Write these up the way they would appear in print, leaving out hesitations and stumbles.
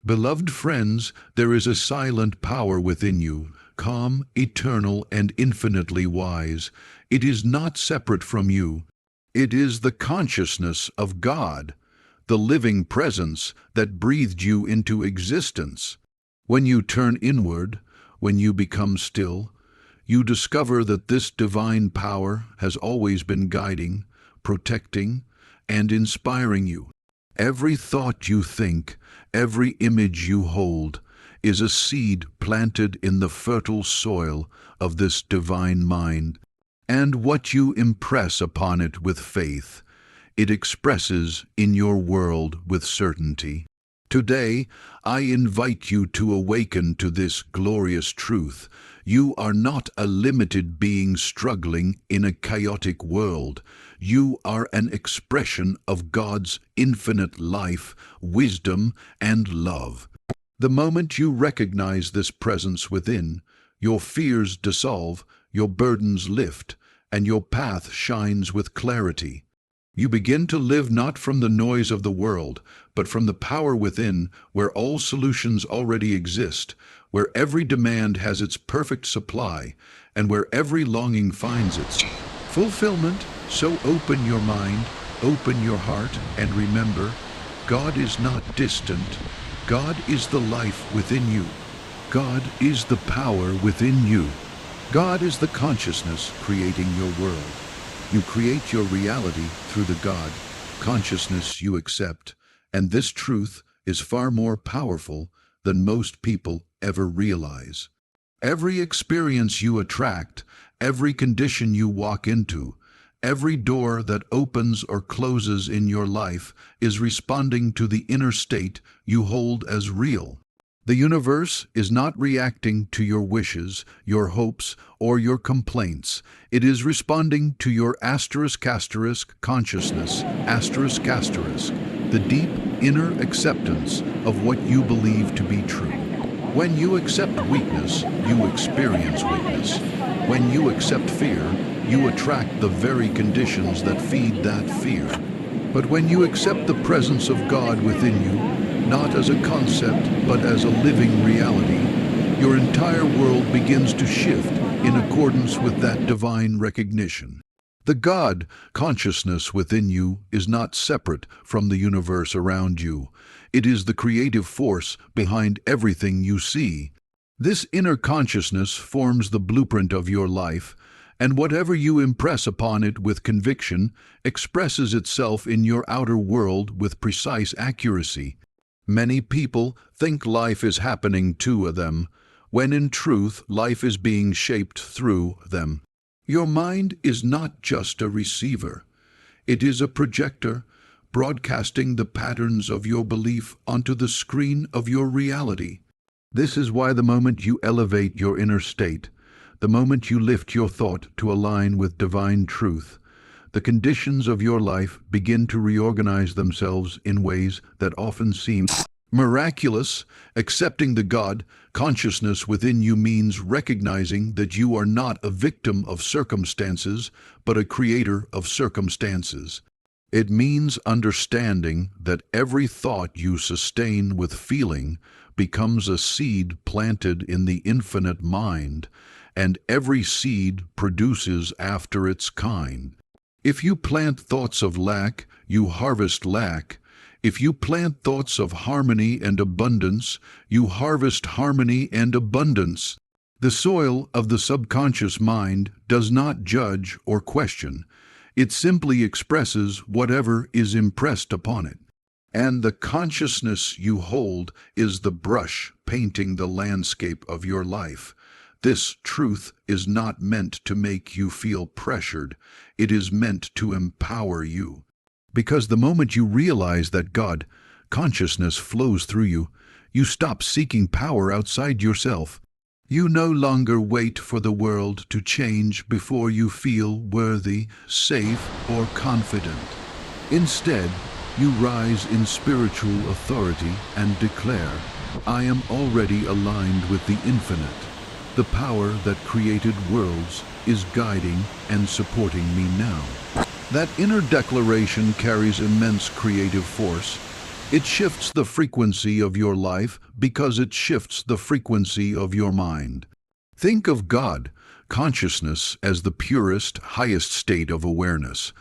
Beloved friends, there is a silent power within you, calm, eternal, and infinitely wise. It is not separate from you. It is the consciousness of God, the living presence that breathed you into existence. When you turn inward, when you become still, you discover that this divine power has always been guiding, protecting, and inspiring you. Every thought you think, every image you hold, is a seed planted in the fertile soil of this divine mind. And what you impress upon it with faith, it expresses in your world with certainty. Today, I invite you to awaken to this glorious truth. You are not a limited being struggling in a chaotic world. You are an expression of God's infinite life, wisdom, and love. The moment you recognize this presence within, your fears dissolve, your burdens lift, and your path shines with clarity. You begin to live not from the noise of the world, but from the power within, where all solutions already exist, where every demand has its perfect supply, and where every longing finds its fulfillment. So open your mind, open your heart, and remember, God is not distant. God is the life within you. God is the power within you. God is the consciousness creating your world. You create your reality through the God consciousness you accept, and this truth is far more powerful than most people ever realize. Every experience you attract, every condition you walk into, every door that opens or closes in your life is responding to the inner state you hold as real. The universe is not reacting to your wishes, your hopes, or your complaints. It is responding to your consciousness, the deep inner acceptance of what you believe to be true. When you accept weakness, you experience weakness. When you accept fear, you attract the very conditions that feed that fear. But when you accept the presence of God within you, not as a concept, but as a living reality, your entire world begins to shift in accordance with that divine recognition. The God consciousness within you is not separate from the universe around you. It is the creative force behind everything you see. This inner consciousness forms the blueprint of your life, and whatever you impress upon it with conviction expresses itself in your outer world with precise accuracy. Many people think life is happening to them, when in truth life is being shaped through them. Your mind is not just a receiver. It is a projector, broadcasting the patterns of your belief onto the screen of your reality. This is why the moment you elevate your inner state, the moment you lift your thought to align with divine truth, the conditions of your life begin to reorganize themselves in ways that often seem miraculous. Accepting the God consciousness within you means recognizing that you are not a victim of circumstances, but a creator of circumstances. It means understanding that every thought you sustain with feeling becomes a seed planted in the infinite mind, and every seed produces after its kind. If you plant thoughts of lack, you harvest lack. If you plant thoughts of harmony and abundance, you harvest harmony and abundance. The soil of the subconscious mind does not judge or question. It simply expresses whatever is impressed upon it. And the consciousness you hold is the brush painting the landscape of your life. This truth is not meant to make you feel pressured. It is meant to empower you. Because the moment you realize that God consciousness flows through you, you stop seeking power outside yourself. You no longer wait for the world to change before you feel worthy, safe, or confident. Instead, you rise in spiritual authority and declare, "I am already aligned with the infinite. The power that created worlds is guiding and supporting me now." That inner declaration carries immense creative force. It shifts the frequency of your life because it shifts the frequency of your mind. Think of God, consciousness, as the purest, highest state of awareness,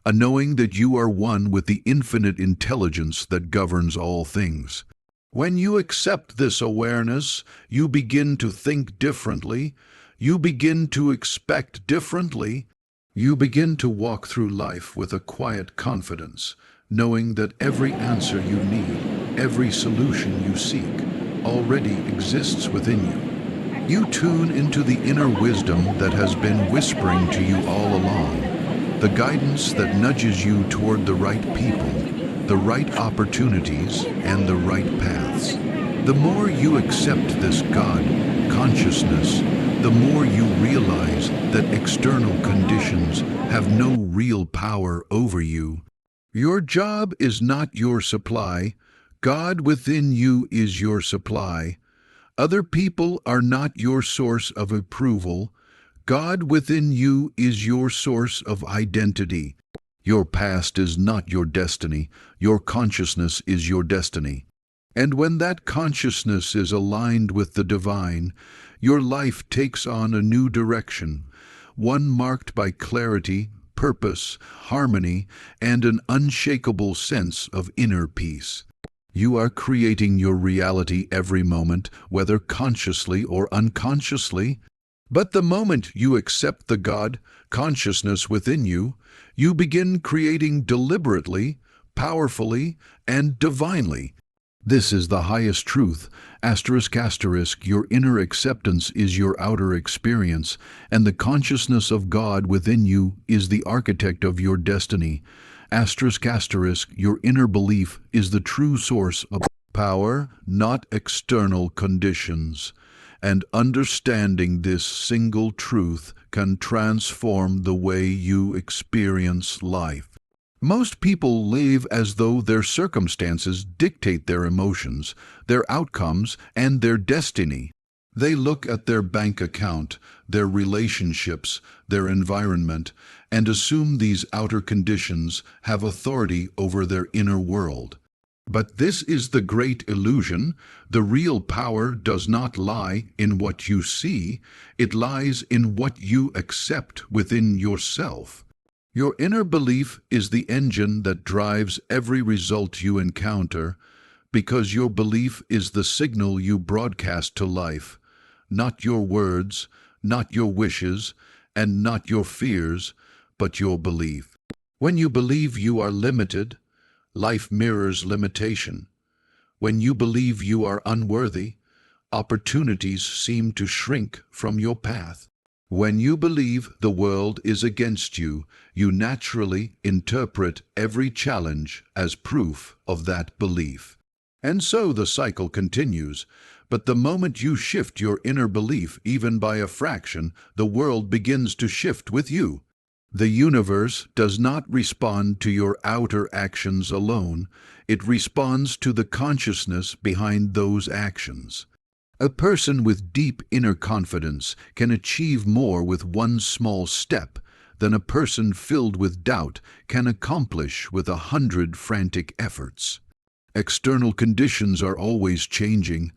a knowing that you are one with the infinite intelligence that governs all things. When you accept this awareness, you begin to think differently, you begin to expect differently, you begin to walk through life with a quiet confidence, knowing that every answer you need, every solution you seek, already exists within you. You tune into the inner wisdom that has been whispering to you all along, the guidance that nudges you toward the right people, the right opportunities, and the right paths. The more you accept this God, consciousness, the more you realize that external conditions have no real power over you. Your job is not your supply. God within you is your supply. Other people are not your source of approval. God within you is your source of identity. Your past is not your destiny. Your consciousness is your destiny. And when that consciousness is aligned with the divine, your life takes on a new direction, one marked by clarity, purpose, harmony, and an unshakable sense of inner peace. You are creating your reality every moment, whether consciously or unconsciously. But the moment you accept the God, consciousness within you, you begin creating deliberately, powerfully, and divinely. This is the highest truth. ***, your inner acceptance is your outer experience, and the consciousness of God within you is the architect of your destiny. ***, your inner belief is the true source of power, not external conditions. And understanding this single truth can transform the way you experience life. Most people live as though their circumstances dictate their emotions, their outcomes, and their destiny. They look at their bank account, their relationships, their environment, and assume these outer conditions have authority over their inner world. But this is the great illusion. The real power does not lie in what you see, it lies in what you accept within yourself. Your inner belief is the engine that drives every result you encounter, because your belief is the signal you broadcast to life, not your words, not your wishes, and not your fears, but your belief. When you believe you are limited, life mirrors limitation. When you believe you are unworthy, opportunities seem to shrink from your path. When you believe the world is against you, you naturally interpret every challenge as proof of that belief. And so the cycle continues. But the moment you shift your inner belief, even by a fraction, the world begins to shift with you. The universe does not respond to your outer actions alone. It responds to the consciousness behind those actions. A person with deep inner confidence can achieve more with one small step than a person filled with doubt can accomplish with 100 frantic efforts. External conditions are always changing.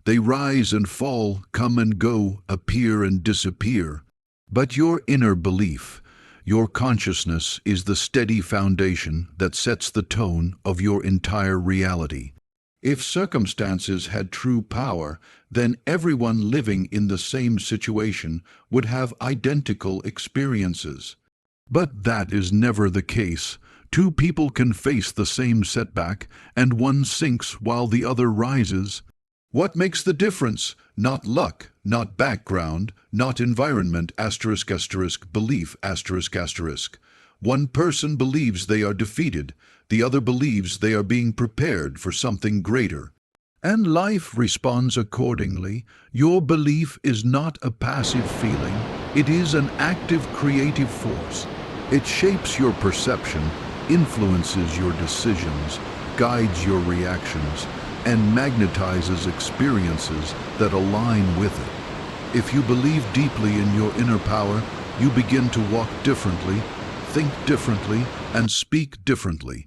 They rise and fall, come and go, appear and disappear. But your inner belief, your consciousness, is the steady foundation that sets the tone of your entire reality. If circumstances had true power, then everyone living in the same situation would have identical experiences. But that is never the case. Two people can face the same setback, and one sinks while the other rises. What makes the difference? Not luck, not background, not environment, ***, belief, ***. One person believes they are defeated, the other believes they are being prepared for something greater. And life responds accordingly. Your belief is not a passive feeling, it is an active creative force. It shapes your perception, influences your decisions, guides your reactions, and magnetizes experiences that align with it. If you believe deeply in your inner power, you begin to walk differently, think differently, and speak differently.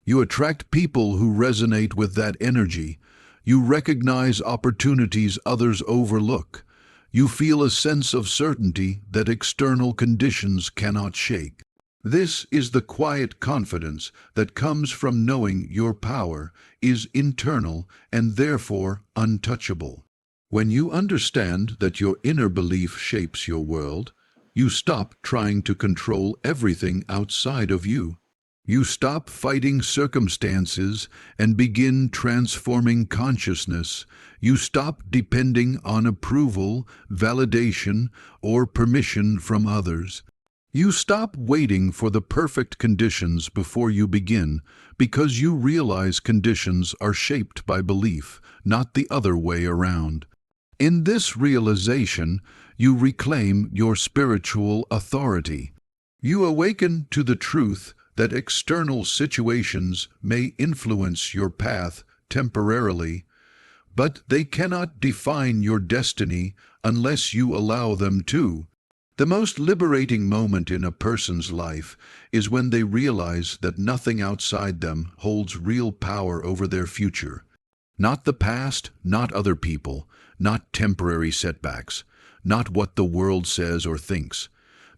You attract people who resonate with that energy. You recognize opportunities others overlook. You feel a sense of certainty that external conditions cannot shake. This is the quiet confidence that comes from knowing your power is internal and therefore untouchable. When you understand that your inner belief shapes your world, you stop trying to control everything outside of you. You stop fighting circumstances and begin transforming consciousness. You stop depending on approval, validation, or permission from others. You stop waiting for the perfect conditions before you begin, because you realize conditions are shaped by belief, not the other way around. In this realization, you reclaim your spiritual authority. You awaken to the truth that external situations may influence your path temporarily, but they cannot define your destiny unless you allow them to. The most liberating moment in a person's life is when they realize that nothing outside them holds real power over their future. Not the past, not other people, not temporary setbacks, not what the world says or thinks.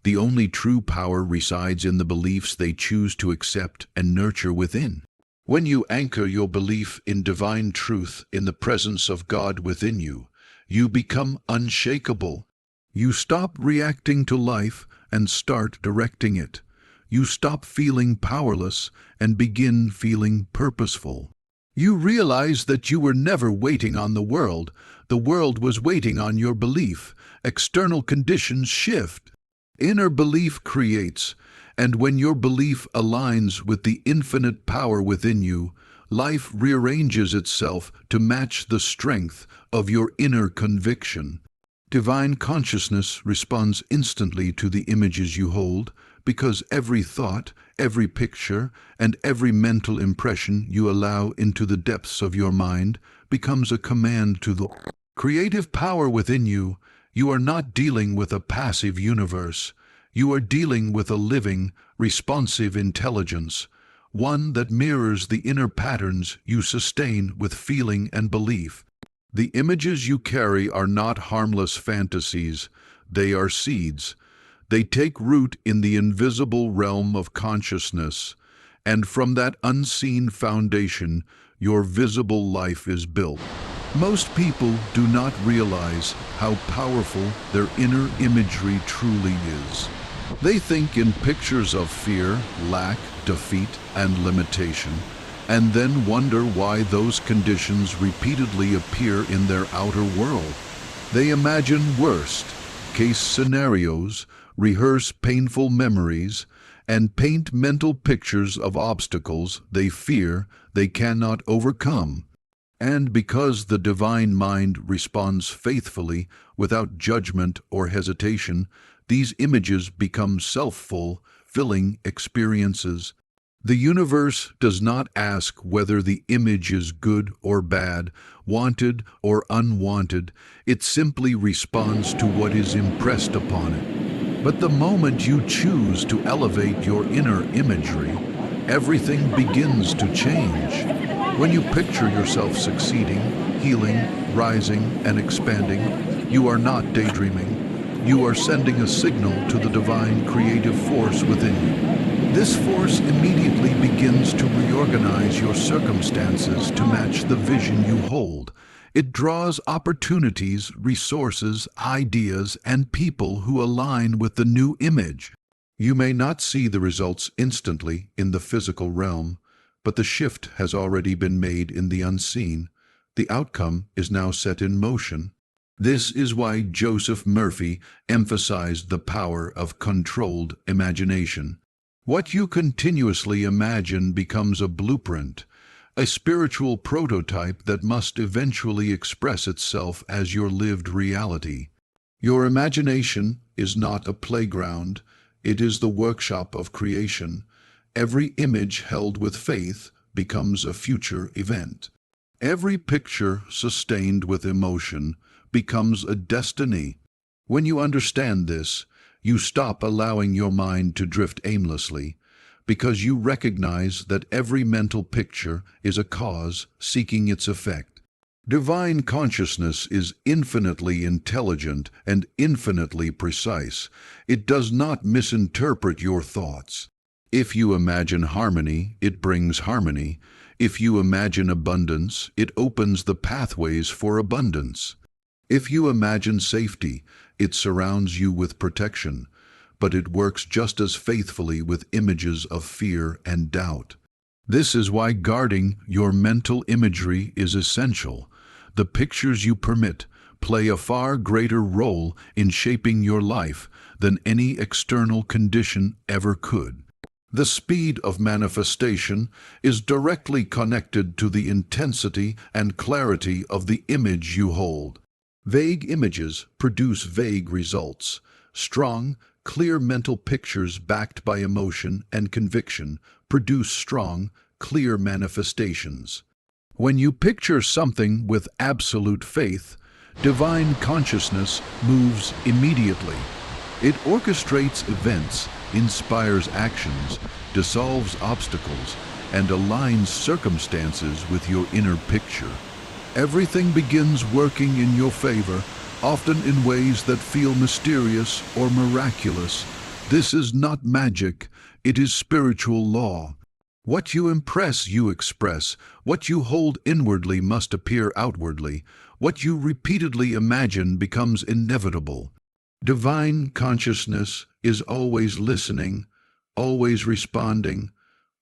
The only true power resides in the beliefs they choose to accept and nurture within. When you anchor your belief in divine truth in the presence of God within you, you become unshakable. You stop reacting to life and start directing it. You stop feeling powerless and begin feeling purposeful. You realize that you were never waiting on the world was waiting on your belief. External conditions shift. Inner belief creates, and when your belief aligns with the infinite power within you, life rearranges itself to match the strength of your inner conviction. Divine consciousness responds instantly to the images you hold, because every thought, every picture, and every mental impression you allow into the depths of your mind becomes a command to the creative power within you. You are not dealing with a passive universe. You are dealing with a living, responsive intelligence, one that mirrors the inner patterns you sustain with feeling and belief. The images you carry are not harmless fantasies. They are seeds. They take root in the invisible realm of consciousness, and from that unseen foundation, your visible life is built. Most people do not realize how powerful their inner imagery truly is. They think in pictures of fear, lack, defeat, and limitation, and then wonder why those conditions repeatedly appear in their outer world. They imagine worst-case scenarios, rehearse painful memories, and paint mental pictures of obstacles they fear they cannot overcome. And because the divine mind responds faithfully, without judgment or hesitation, these images become self-fulfilling experiences. The universe does not ask whether the image is good or bad, wanted or unwanted. It simply responds to what is impressed upon it. But the moment you choose to elevate your inner imagery, everything begins to change. When you picture yourself succeeding, healing, rising, and expanding, you are not daydreaming. You are sending a signal to the divine creative force within you. This force immediately begins to reorganize your circumstances to match the vision you hold. It draws opportunities, resources, ideas, and people who align with the new image. You may not see the results instantly in the physical realm, but the shift has already been made in the unseen. The outcome is now set in motion. This is why Joseph Murphy emphasized the power of controlled imagination. What you continuously imagine becomes a blueprint, a spiritual prototype that must eventually express itself as your lived reality. Your imagination is not a playground, it is the workshop of creation. Every image held with faith becomes a future event. Every picture sustained with emotion becomes a destiny. When you understand this, you stop allowing your mind to drift aimlessly, because you recognize that every mental picture is a cause seeking its effect. Divine consciousness is infinitely intelligent and infinitely precise. It does not misinterpret your thoughts. If you imagine harmony, it brings harmony. If you imagine abundance, it opens the pathways for abundance. If you imagine safety, it surrounds you with protection, but it works just as faithfully with images of fear and doubt. This is why guarding your mental imagery is essential. The pictures you permit play a far greater role in shaping your life than any external condition ever could. The speed of manifestation is directly connected to the intensity and clarity of the image you hold. Vague images produce vague results. Strong, clear mental pictures backed by emotion and conviction produce strong, clear manifestations. When you picture something with absolute faith, divine consciousness moves immediately. It orchestrates events, inspires actions, dissolves obstacles, and aligns circumstances with your inner picture. Everything begins working in your favor, often in ways that feel mysterious or miraculous. This is not magic, it is spiritual law. What you impress, you express. What you hold inwardly must appear outwardly. What you repeatedly imagine becomes inevitable. Divine consciousness is always listening, always responding,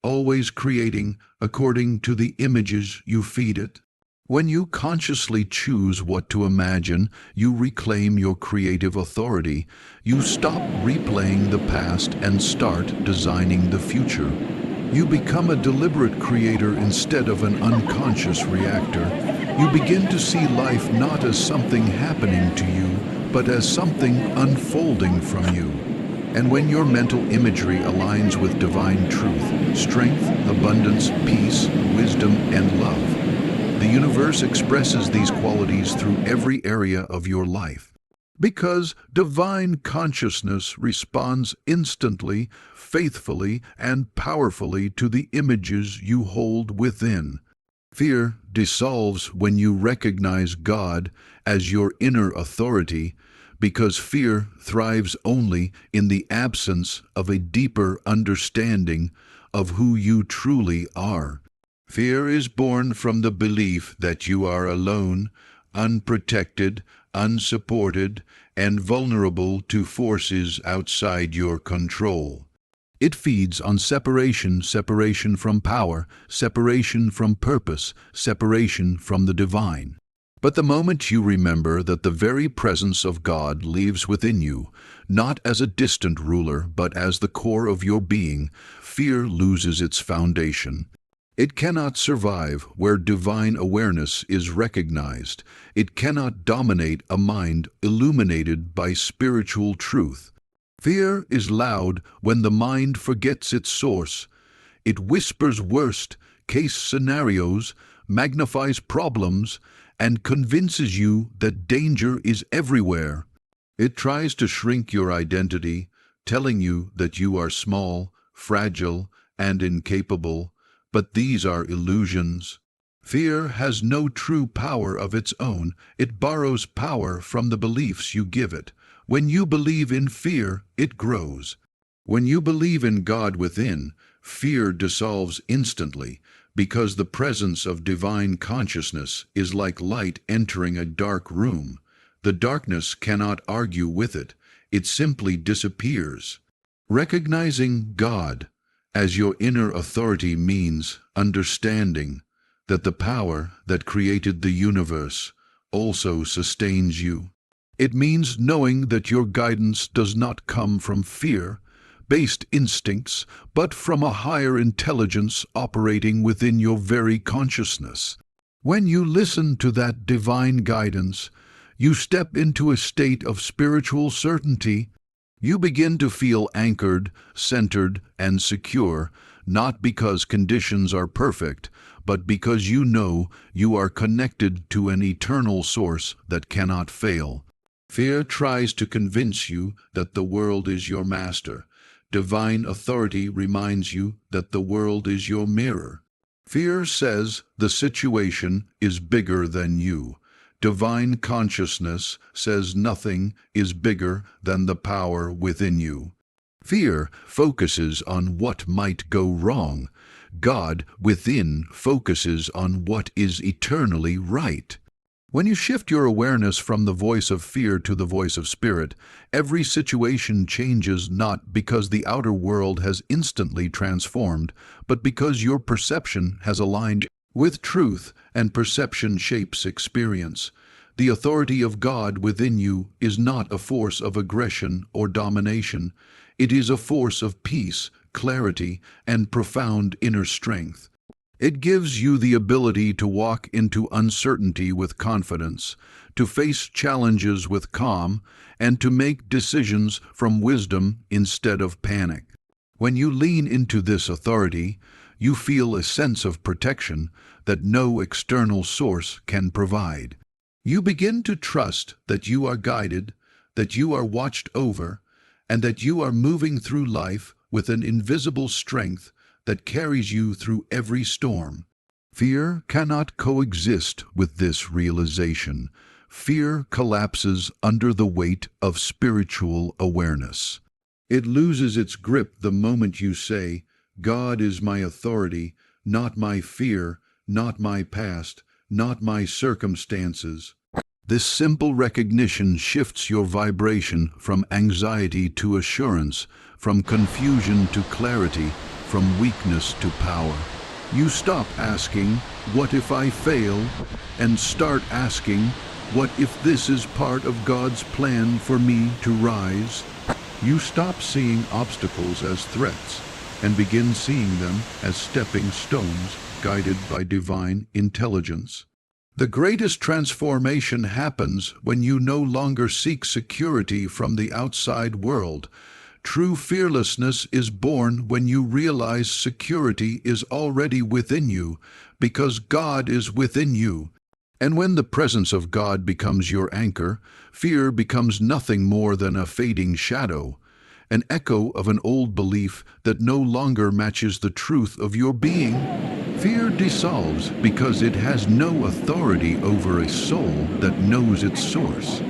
always creating according to the images you feed it. When you consciously choose what to imagine, you reclaim your creative authority. You stop replaying the past and start designing the future. You become a deliberate creator instead of an unconscious reactor. You begin to see life not as something happening to you, but as something unfolding from you. And when your mental imagery aligns with divine truth, strength, abundance, peace, wisdom, and love, the universe expresses these qualities through every area of your life. Because divine consciousness responds instantly, faithfully, and powerfully to the images you hold within. Fear dissolves when you recognize God as your inner authority, because fear thrives only in the absence of a deeper understanding of who you truly are. Fear is born from the belief that you are alone, unprotected, unsupported, and vulnerable to forces outside your control. It feeds on separation, separation from power, separation from purpose, separation from the divine. But the moment you remember that the very presence of God lives within you, not as a distant ruler, but as the core of your being, fear loses its foundation. It cannot survive where divine awareness is recognized. It cannot dominate a mind illuminated by spiritual truth. Fear is loud when the mind forgets its source. It whispers worst-case scenarios, magnifies problems, and convinces you that danger is everywhere. It tries to shrink your identity, telling you that you are small, fragile, and incapable. But these are illusions. Fear has no true power of its own. It borrows power from the beliefs you give it. When you believe in fear, it grows. When you believe in God within, fear dissolves instantly, because the presence of divine consciousness is like light entering a dark room. The darkness cannot argue with it. It simply disappears. Recognizing God as your inner authority means understanding that the power that created the universe also sustains you. It means knowing that your guidance does not come from fear-based instincts, but from a higher intelligence operating within your very consciousness. When you listen to that divine guidance, you step into a state of spiritual certainty. You begin to feel anchored, centered, and secure, not because conditions are perfect, but because you know you are connected to an eternal source that cannot fail. Fear tries to convince you that the world is your master, Divine authority reminds you that the world is your mirror. Fear says the situation is bigger than you. Divine consciousness says nothing is bigger than the power within you. Fear focuses on what might go wrong. God within focuses on what is eternally right. When you shift your awareness from the voice of fear to the voice of spirit, every situation changes not because the outer world has instantly transformed, but because your perception has aligned with truth, and perception shapes experience. The authority of God within you is not a force of aggression or domination. It is a force of peace, clarity, and profound inner strength. It gives you the ability to walk into uncertainty with confidence, to face challenges with calm, and to make decisions from wisdom instead of panic. When you lean into this authority, you feel a sense of protection that no external source can provide. You begin to trust that you are guided, that you are watched over, and that you are moving through life with an invisible strength that carries you through every storm. Fear cannot coexist with this realization. Fear collapses under the weight of spiritual awareness. It loses its grip the moment you say, God is my authority, not my fear, not my past, not my circumstances. This simple recognition shifts your vibration from anxiety to assurance, from confusion to clarity, from weakness to power. You stop asking, what if I fail? And start asking, what if this is part of God's plan for me to rise? You stop seeing obstacles as threats and begin seeing them as stepping stones guided by divine intelligence. The greatest transformation happens when you no longer seek security from the outside world. True fearlessness is born when you realize security is already within you, because God is within you. And when the presence of God becomes your anchor, fear becomes nothing more than a fading shadow, an echo of an old belief that no longer matches the truth of your being. Fear dissolves because it has no authority over a soul that knows its source.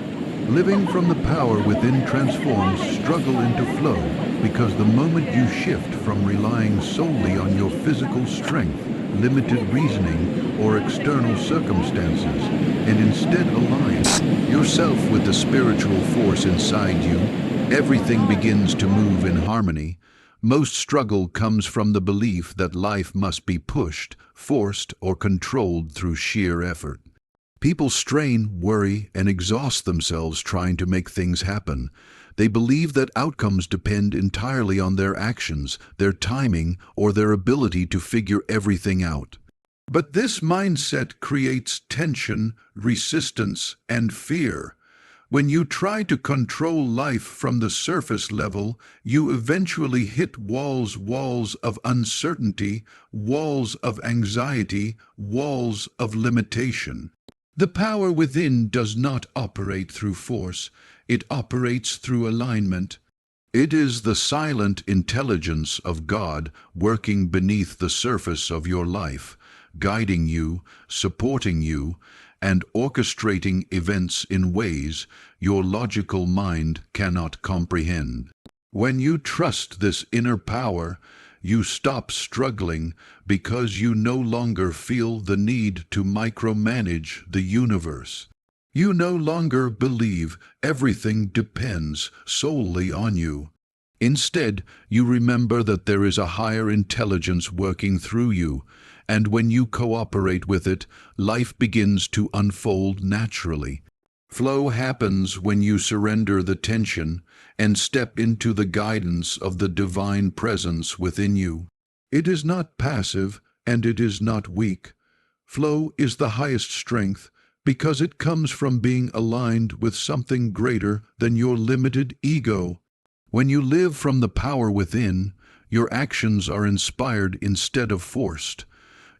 Living from the power within transforms struggle into flow, because the moment you shift from relying solely on your physical strength, limited reasoning, or external circumstances, and instead align yourself with the spiritual force inside you, everything begins to move in harmony. Most struggle comes from the belief that life must be pushed, forced, or controlled through sheer effort. People strain, worry, and exhaust themselves trying to make things happen. They believe that outcomes depend entirely on their actions, their timing, or their ability to figure everything out. But this mindset creates tension, resistance, and fear. When you try to control life from the surface level, you eventually hit walls of uncertainty, walls of anxiety, walls of limitation. The power within does not operate through force, it operates through alignment. It is the silent intelligence of God working beneath the surface of your life, guiding you, supporting you, and orchestrating events in ways your logical mind cannot comprehend. When you trust this inner power, you stop struggling because you no longer feel the need to micromanage the universe. You no longer believe everything depends solely on you. Instead, you remember that there is a higher intelligence working through you, and when you cooperate with it, life begins to unfold naturally. Flow happens when you surrender the tension and step into the guidance of the divine presence within you. It is not passive and it is not weak. Flow is the highest strength because it comes from being aligned with something greater than your limited ego. When you live from the power within, your actions are inspired instead of forced.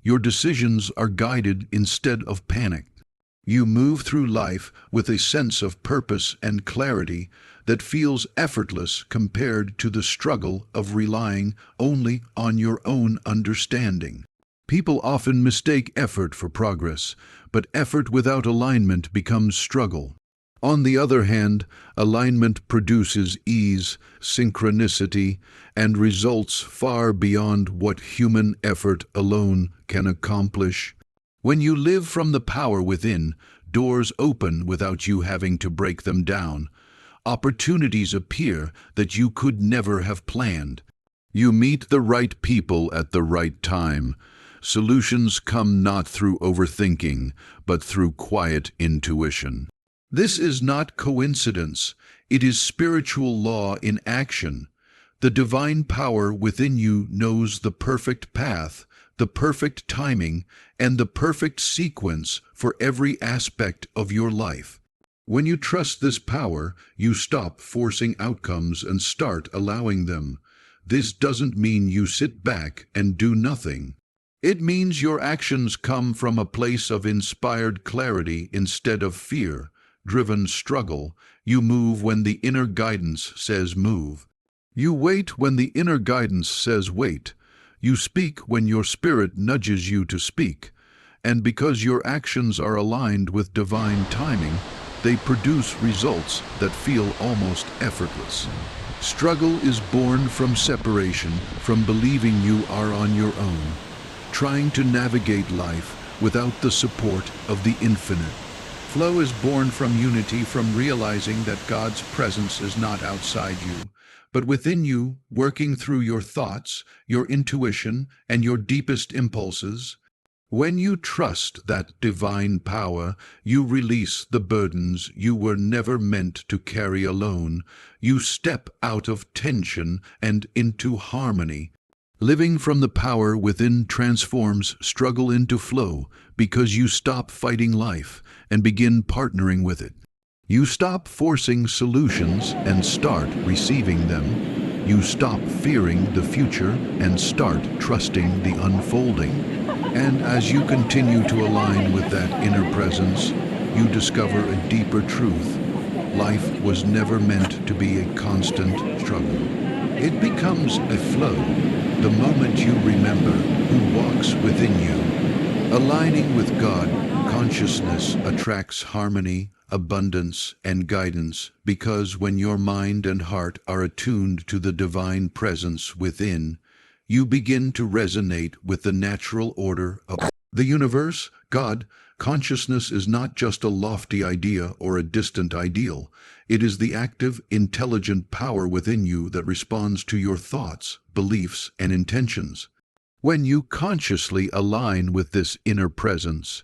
Your decisions are guided instead of panicked. You move through life with a sense of purpose and clarity that feels effortless compared to the struggle of relying only on your own understanding. People often mistake effort for progress, but effort without alignment becomes struggle. On the other hand, alignment produces ease, synchronicity, and results far beyond what human effort alone can accomplish. When you live from the power within, doors open without you having to break them down. Opportunities appear that you could never have planned. You meet the right people at the right time. Solutions come not through overthinking, but through quiet intuition. This is not coincidence, it is spiritual law in action. The divine power within you knows the perfect path, the perfect timing, and the perfect sequence for every aspect of your life. When you trust this power, you stop forcing outcomes and start allowing them. This doesn't mean you sit back and do nothing. It means your actions come from a place of inspired clarity instead of fear-driven struggle. You move when the inner guidance says move. You wait when the inner guidance says wait. You speak when your spirit nudges you to speak. And because your actions are aligned with divine timing, they produce results that feel almost effortless. Struggle is born from separation, from believing you are on your own, trying to navigate life without the support of the infinite. Flow is born from unity, from realizing that God's presence is not outside you, but within you, working through your thoughts, your intuition, and your deepest impulses. When you trust that divine power, you release the burdens you were never meant to carry alone. You step out of tension and into harmony. Living from the power within transforms struggle into flow because you stop fighting life and begin partnering with it. You stop forcing solutions and start receiving them. You stop fearing the future and start trusting the unfolding. And as you continue to align with that inner presence, you discover a deeper truth. Life was never meant to be a constant struggle. It becomes a flow the moment you remember who walks within you. Aligning with God, consciousness attracts harmony, abundance, and guidance, because when your mind and heart are attuned to the divine presence within, you begin to resonate with the natural order of the universe. God, consciousness is not just a lofty idea or a distant ideal. It is the active, intelligent power within you that responds to your thoughts, beliefs, and intentions. When you consciously align with this inner presence,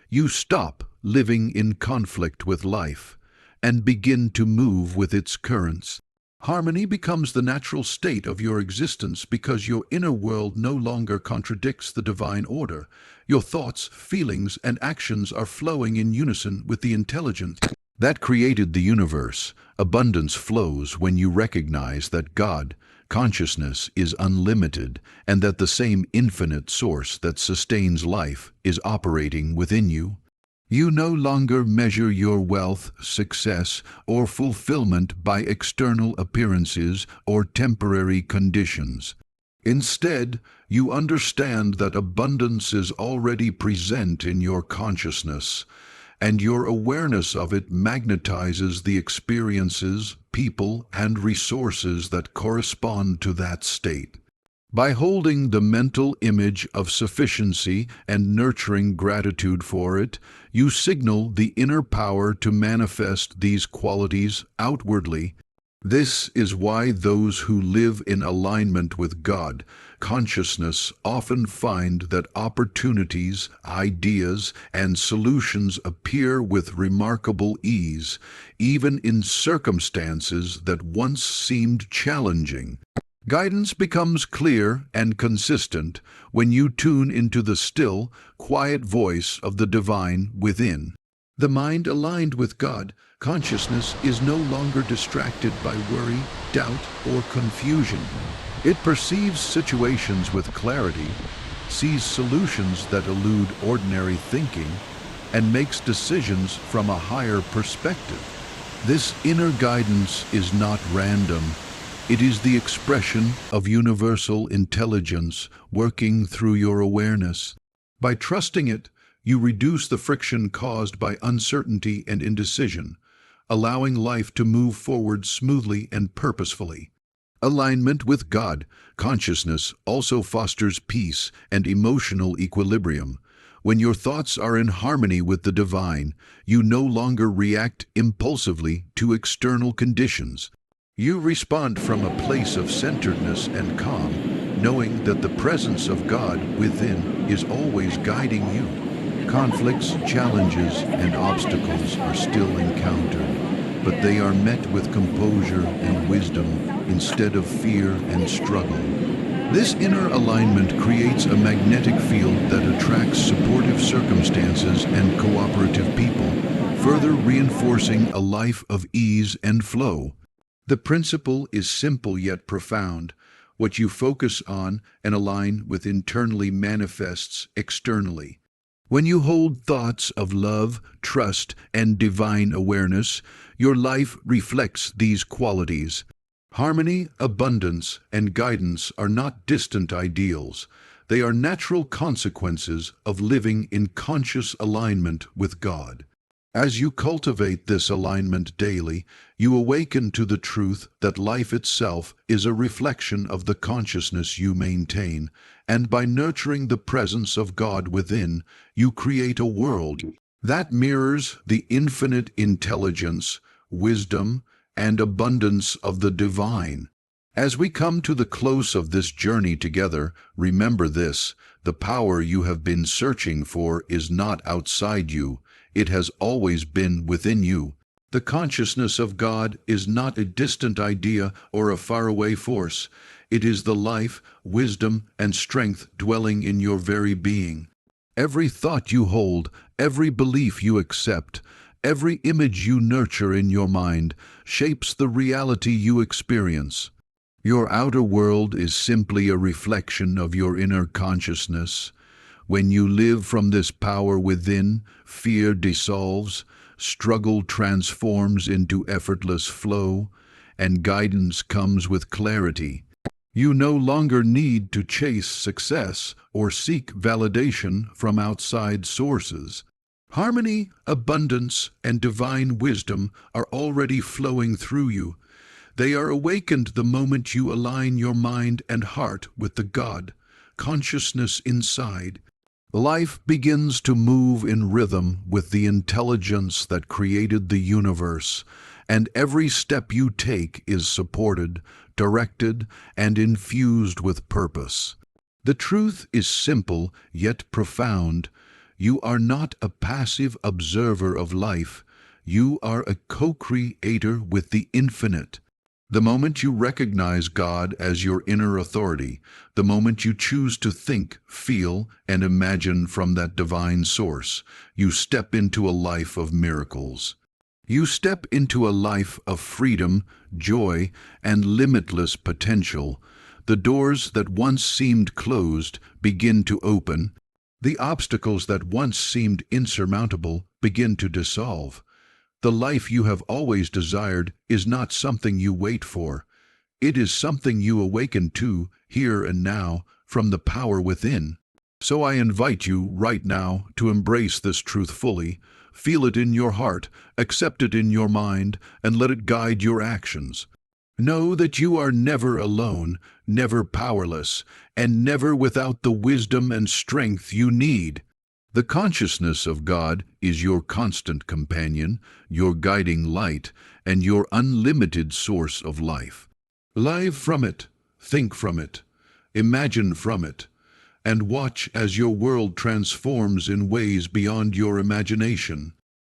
you stop living in conflict with life and begin to move with its currents. Harmony becomes the natural state of your existence because your inner world no longer contradicts the divine order. Your thoughts, feelings, and actions are flowing in unison with the intelligence that created the universe. Abundance flows when you recognize that God, consciousness, is unlimited and that the same infinite source that sustains life is operating within you. You no longer measure your wealth, success, or fulfillment by external appearances or temporary conditions. Instead, you understand that abundance is already present in your consciousness, and your awareness of it magnetizes the experiences, people, and resources that correspond to that state. By holding the mental image of sufficiency and nurturing gratitude for it, you signal the inner power to manifest these qualities outwardly. This is why those who live in alignment with God, consciousness, often find that opportunities, ideas, and solutions appear with remarkable ease, even in circumstances that once seemed challenging. Guidance becomes clear and consistent when you tune into the still, quiet voice of the divine within. The mind aligned with God, consciousness, is no longer distracted by worry, doubt, or confusion. It perceives situations with clarity, sees solutions that elude ordinary thinking, and makes decisions from a higher perspective. This inner guidance is not random. It is the expression of universal intelligence working through your awareness. By trusting it, you reduce the friction caused by uncertainty and indecision, allowing life to move forward smoothly and purposefully. Alignment with God consciousness also fosters peace and emotional equilibrium. When your thoughts are in harmony with the divine, you no longer react impulsively to external conditions. You respond from a place of centeredness and calm, knowing that the presence of God within is always guiding you. Conflicts, challenges, and obstacles are still encountered, but they are met with composure and wisdom instead of fear and struggle. This inner alignment creates a magnetic field that attracts supportive circumstances and cooperative people, further reinforcing a life of ease and flow. The principle is simple yet profound. What you focus on and align with internally manifests externally. When you hold thoughts of love, trust, and divine awareness, your life reflects these qualities. Harmony, abundance, and guidance are not distant ideals. They are natural consequences of living in conscious alignment with God. As you cultivate this alignment daily, you awaken to the truth that life itself is a reflection of the consciousness you maintain, and by nurturing the presence of God within, you create a world that mirrors the infinite intelligence, wisdom, and abundance of the divine. As we come to the close of this journey together, remember this: the power you have been searching for is not outside you. It has always been within you. The consciousness of God is not a distant idea or a faraway force. It is the life, wisdom, and strength dwelling in your very being. Every thought you hold, every belief you accept, every image you nurture in your mind shapes the reality you experience. Your outer world is simply a reflection of your inner consciousness. When you live from this power within, fear dissolves, struggle transforms into effortless flow, and guidance comes with clarity. You no longer need to chase success or seek validation from outside sources. Harmony, abundance, and divine wisdom are already flowing through you. They are awakened the moment you align your mind and heart with the God consciousness inside. Life begins to move in rhythm with the intelligence that created the universe, and every step you take is supported, directed, and infused with purpose. The truth is simple yet profound. You are not a passive observer of life. You are a co-creator with the infinite. The moment you recognize God as your inner authority, the moment you choose to think, feel, and imagine from that divine source, you step into a life of miracles. You step into a life of freedom, joy, and limitless potential. The doors that once seemed closed begin to open. The obstacles that once seemed insurmountable begin to dissolve. The life you have always desired is not something you wait for. It is something you awaken to, here and now, from the power within. So I invite you right now to embrace this truth fully, feel it in your heart, accept it in your mind, and let it guide your actions. Know that you are never alone, never powerless, and never without the wisdom and strength you need. The consciousness of God is your constant companion, your guiding light, and your unlimited source of life. Live from it, think from it, imagine from it, and watch as your world transforms in ways beyond your imagination.